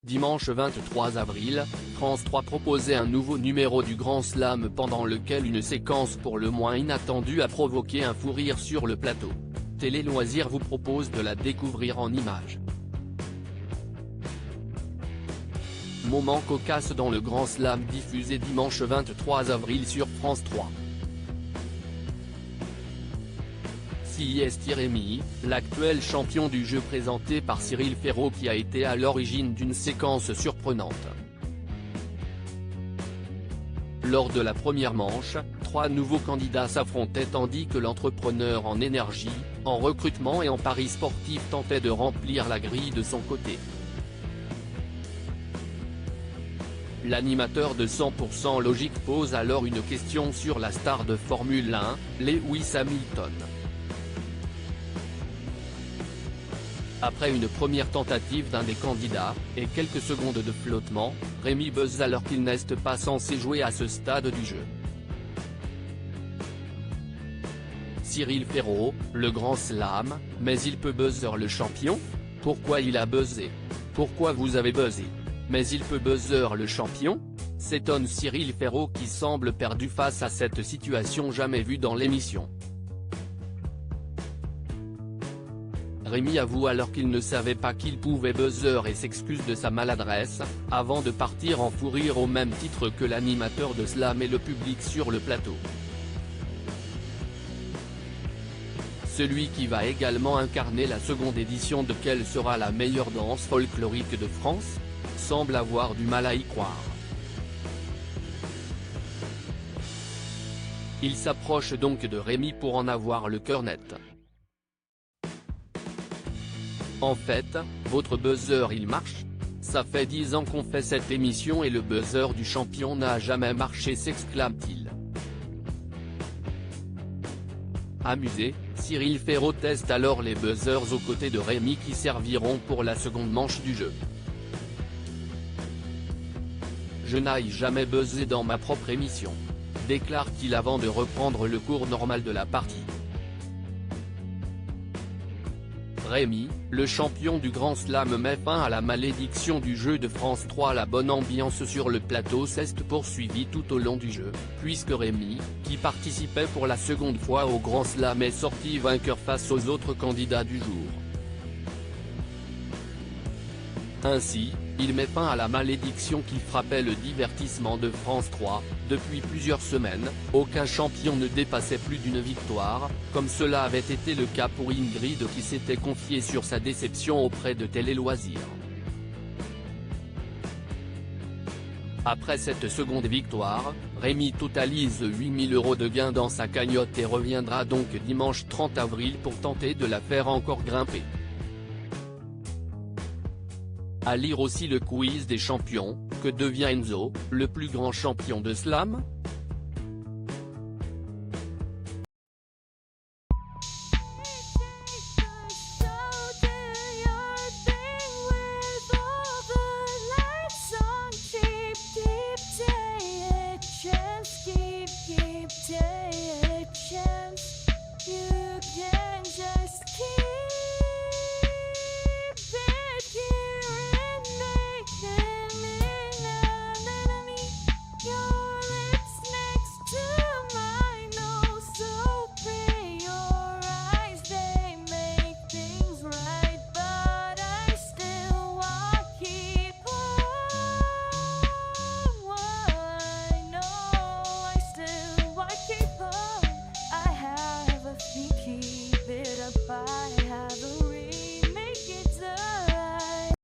Dimanche 23 avril, France 3 proposait un nouveau numéro du Grand Slam pendant lequel une séquence pour le moins inattendue a provoqué un fou rire sur le plateau. Télé Loisirs vous propose de la découvrir en images. Moment cocasse dans le Grand Slam diffusé dimanche 23 avril sur France 3. Rémi, l'actuel champion du jeu présenté par Cyril Ferraud qui a été à l'origine d'une séquence surprenante. Lors de la première manche, 3 nouveaux candidats s'affrontaient tandis que l'entrepreneur en énergie, en recrutement et en paris sportif tentait de remplir la grille de son côté. L'animateur de 100% Logique pose alors une question sur la star de Formule 1, Lewis Hamilton. Après une première tentative d'un des candidats, et quelques secondes de flottement, Rémi buzz alors qu'il n'est pas censé jouer à ce stade du jeu. Cyril Ferraud, le Grand Slam, mais il peut buzzer le champion? Pourquoi il a buzzé? Pourquoi vous avez buzzé? Mais il peut buzzer le champion? S'étonne Cyril Ferraud qui semble perdu face à cette situation jamais vue dans l'émission. Rémi avoue alors qu'il ne savait pas qu'il pouvait buzzer et s'excuse de sa maladresse, avant de partir en fou rire au même titre que l'animateur de Slam et le public sur le plateau. Celui qui va également incarner la seconde édition de Quelle sera la meilleure danse folklorique de France? Semble avoir du mal à y croire. Il s'approche donc de Rémi pour en avoir le cœur net. En fait, votre buzzer il marche? Ça fait 10 ans qu'on fait cette émission et le buzzer du champion n'a jamais marché, s'exclame-t-il. Amusé, Cyril Ferraud teste alors les buzzers aux côtés de Rémi qui serviront pour la seconde manche du jeu. Je n'ai jamais buzzé dans ma propre émission, déclare-t-il avant de reprendre le cours normal de la partie. Rémi, le champion du Grand Slam met fin à la malédiction du jeu de France 3. La bonne ambiance sur le plateau s'est poursuivie tout au long du jeu, puisque Rémi, qui participait pour la seconde fois au Grand Slam est sorti vainqueur face aux autres candidats du jour. Ainsi, il met fin à la malédiction qui frappait le divertissement de France 3, depuis plusieurs semaines, aucun champion ne dépassait plus d'une victoire, comme cela avait été le cas pour Ingrid qui s'était confiée sur sa déception auprès de Télé Loisirs. Après cette seconde victoire, Rémi totalise 8 000 € de gains dans sa cagnotte et reviendra donc dimanche 30 avril pour tenter de la faire encore grimper. À lire aussi le quiz des champions, que devient Enzo, le plus grand champion de slam?